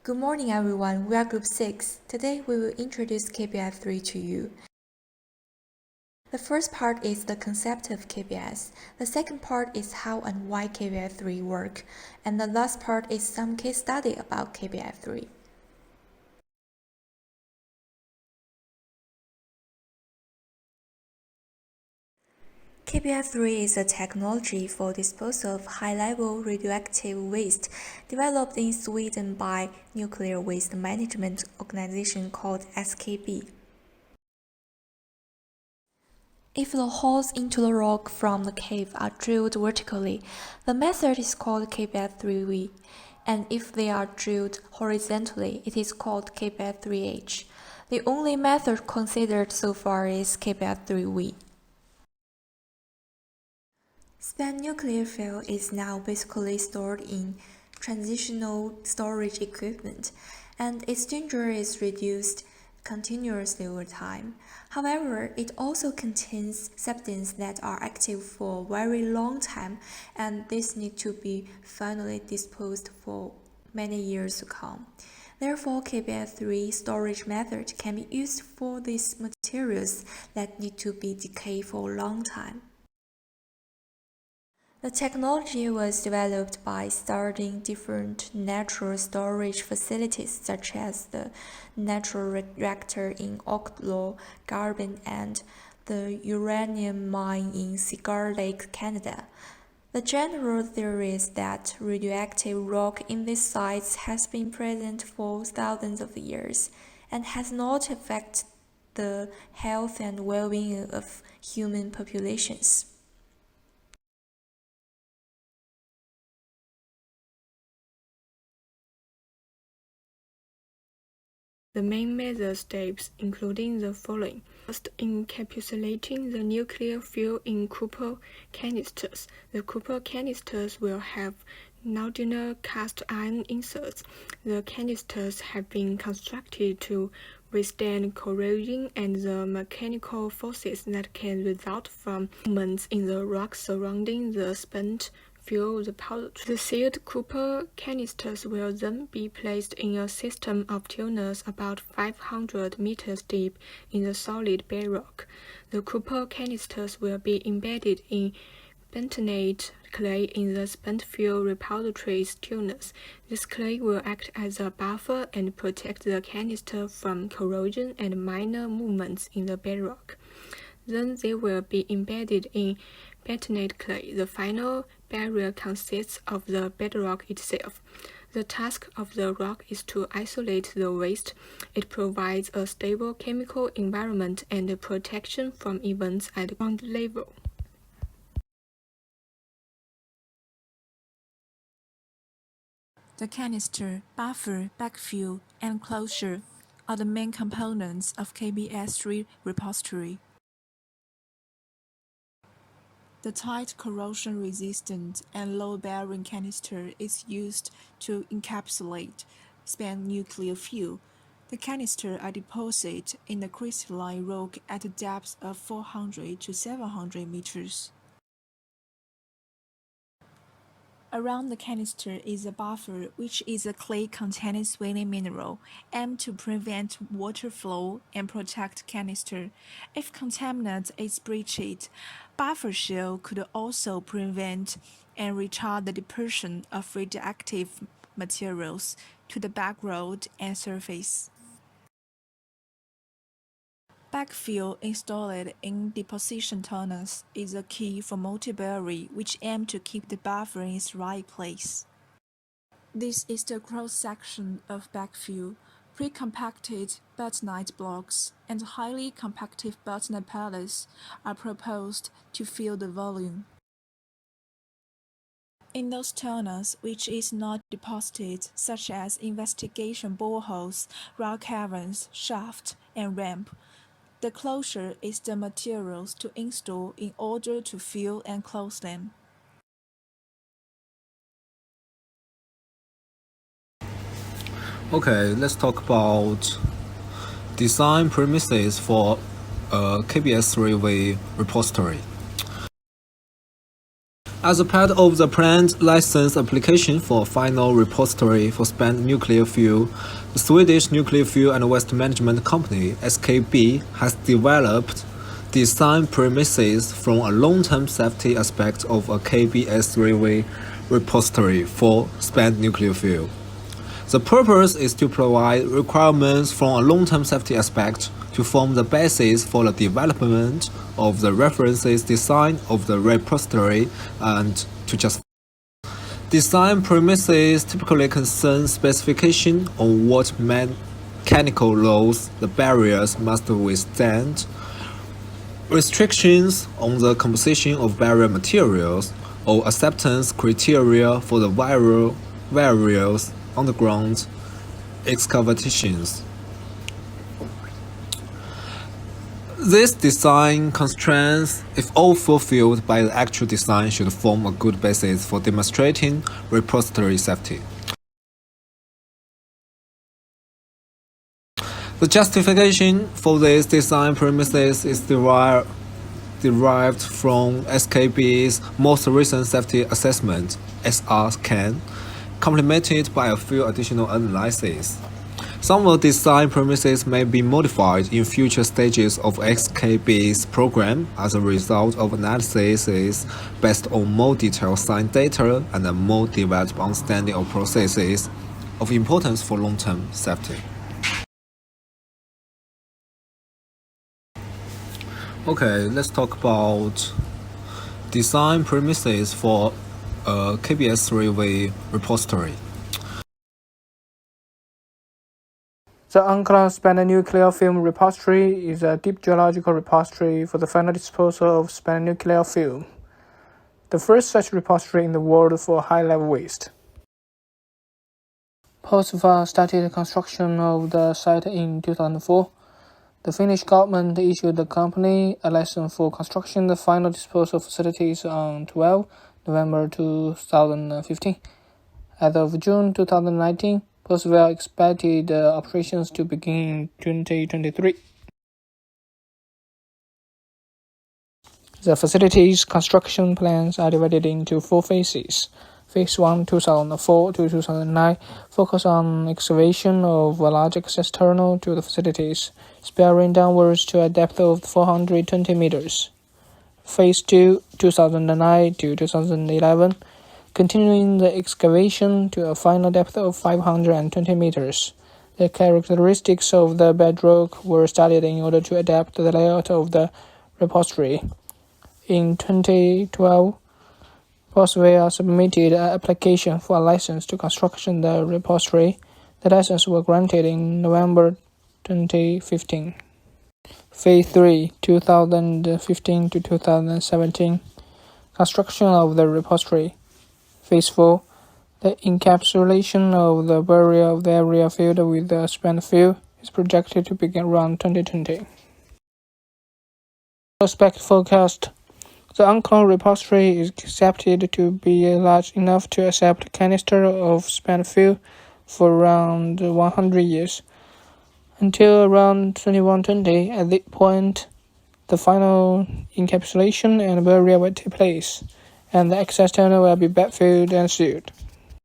Good morning everyone, we are Group 6. Today we will introduce KPI 3 to you. The first part is the concept of KPIs. The second part is how and why KPI 3 work. And the last part is some case study about KPI 3. KPI 3 is a technology for disposal of high-level radioactive waste developed in Sweden by Nuclear Waste Management Organization called SKB. If the holes into the rock from the cave are drilled vertically, the method is called KPI 3V, and if they are drilled horizontally, it is called KPI 3H. The only method considered so far is KPI 3V. Spent nuclear fuel is now basically stored in transitional storage equipment, and its danger is reduced continuously over time. However, it also contains substances that are active for a very long time, and these need to be finally disposed for many years to come. Therefore, KPI-3 storage method can be used for these materials that need to be decayed for a long time. The technology was developed by studying different natural storage facilities such as the natural reactor in Oklo, Garbin, and the uranium mine in Cigar Lake, Canada. The general theory is that radioactive rock in these sites has been present for thousands of years and has not affected the health and well-being of human populations. The main method steps including the following. First, encapsulating the nuclear fuel in copper canisters. The copper canisters will have nodular cast iron inserts. The canisters have been constructed to withstand corrosion and the mechanical forces that can result from movements in the rock surrounding the spent fuel repository. The sealed copper canisters will then be placed in a system of tunnels about 500 meters deep in the solid bedrock. The copper canisters will be embedded in bentonite clay in the spent fuel repository's tunnels. This clay will act as a buffer and protect the canister from corrosion and minor movements in the bedrock. Then they will be embedded in bentonite clay. The final barrier consists of the bedrock itself. The task of the rock is to isolate the waste. It provides a stable chemical environment and protection from events at ground level. The canister, buffer, backfill, and closure are the main components of KBS3 repository. The tight corrosion-resistant and low-bearing canister is used to encapsulate spent nuclear fuel. The canister are deposited in the crystalline rock at a depth of 400 to 700 meters. Around the canister is a buffer, which is a clay-containing swelling mineral, aimed to prevent water flow and protect canister. If contaminant is breached, buffer shell could also prevent and retard the dispersion of radioactive materials to the background and surface. Backfill installed in deposition tunnels is a key for multi-barrier, which aim to keep the buffer in its right place. This is the cross-section of backfill. Pre-compacted bentonite blocks and highly compacted bentonite pellets are proposed to fill the volume. In those tunnels which is not deposited, such as investigation boreholes, rock caverns, shaft, and ramp, the closure is the materials to install in order to fill and close them. Okay, let's talk about design premises for a KBS3V repository. As a part of the planned license application for a final repository for spent nuclear fuel, the Swedish Nuclear Fuel and Waste Management Company (SKB) has developed design premises from a long-term safety aspect of a KBS3V repository for spent nuclear fuel. The purpose is to provide requirements from a long-term safety aspect to form the basis for the development of the references design of the repository and to justify. Design premises typically concern specification on what mechanical loads the barriers must withstand, restrictions on the composition of barrier materials, or acceptance criteria for the various underground excavations. These design constraints, if all fulfilled by the actual design, should form a good basis for demonstrating repository safety. The justification for these design premises is derived from SKB's most recent safety assessment, SR scan, complemented by a few additional analyses. Some of the design premises may be modified in future stages of SKB's program as a result of analyses based on more detailed science data and a more developed understanding of processes of importance for long-term safety. Okay, let's talk about design premises for a KBS3V repository. The unclosed spent nuclear film repository is a deep geological repository for the final disposal of spent nuclear fuel, the first such repository in the world for high-level waste. Post-war started construction of the site in 2004. The Finnish government issued the company a license for construction the final disposal facilities on 12 November 2015. As of June 2019, Postwell expected operations to begin in 2023. The facility's construction plans are divided into 4 phases. Phase 1, 2004 to 2009, focus on excavation of a large access tunnel to the facilities, spiraling downwards to a depth of 420 meters. Phase 2, 2009 to 2011, continuing the excavation to a final depth of 520 meters. The characteristics of the bedrock were studied in order to adapt the layout of the repository. In 2012, Postwell submitted an application for a license to construction the repository. The license was granted in November 2015. Phase 3, 2015 to 2017, construction of the repository. Phase 4, the encapsulation of the barrier of the area filled with the spent fuel is projected to begin around 2020. Prospect forecast. The unclosed repository is accepted to be large enough to accept a canister of spent fuel for around 100 years. Until around 2120, at this point, the final encapsulation and barrier will take place, and the access tunnel will be backfilled and sealed.